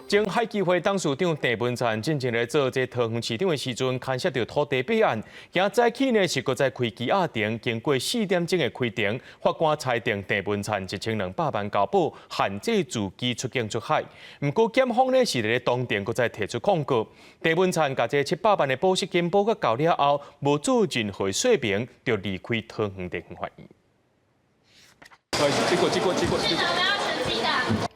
前海基会董事长郑文灿进前来做这桃园市长的时阵，牵涉到土地弊案。今早起呢是搁再开羁押庭，经过4点钟的开庭，法官裁定郑文灿1200万交保，限制自机出境出海。不过检方呢是咧当庭搁再提出控告，郑文灿甲这700万的保释金保到到了后，无做任何说明，就离开桃园地方法院。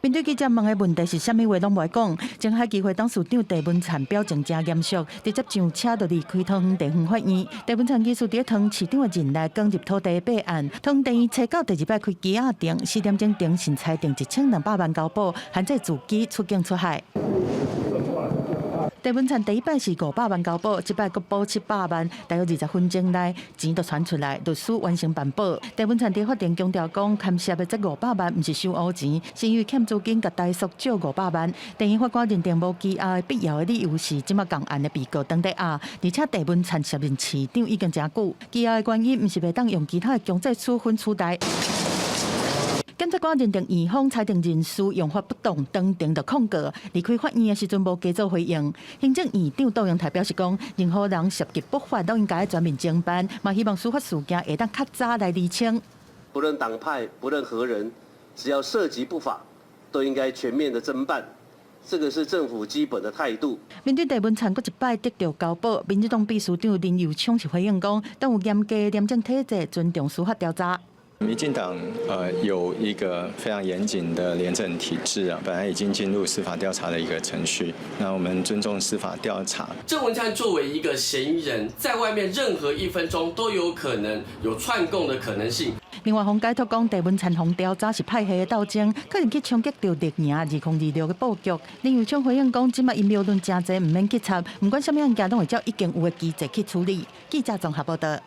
面对记者问的问题是啥物话拢袂讲，前海基会董事长郑文灿表情真严肃，直接上车就离开桃园地方法院。郑文灿继续伫桃园市长的任内卷入土地弊案，桃园地院初到第2摆开羁押庭，4点钟庭审裁定1200万交保，限制自己出境出海。郑文灿第1摆是500万交保，这摆阁保700万，大约20分钟内钱就传出来，律师完成办保。郑文灿伫法庭强调讲，牵涉的这500万不是收乌钱，是因为欠租金，甲大叔借500万。地院法官认定无羁押的必要的理由是，即马共案的被告当地押，而且郑文灿卸任市长已经真久，羁押的原因不是袂当用其他的强制处分取代。检察官认定院方裁定人事用法不当，当庭就控告。离开法院的时阵无加做回应。行政院长杜永泰表示讲，任何人涉及不法都应该全面侦办，嘛希望司法事件会当较早来厘清。不论党派，不论何人，只要涉及不法，都应该全面的侦办。这个是政府基本的态度。面对郑文灿阁1摆得到交保，民进党秘书长林佑昌是回应讲，当有严格的廉政体制，尊重司法调查。民进党有一个非常严谨的廉政体制啊，本来已经进入司法调查的一个程序，那我们尊重司法调查。郑文灿作为一个嫌疑人，在外面任何1分钟都有可能有串供的可能性。另外，洪解脱讲，郑文灿洪调查是派系的斗争，可能去冲击到历年2026的布局。林佑昌回应讲，即马阴谋论真济，唔免去插，不管什么案件，拢会照已经有的机制去处理。记者综合报道。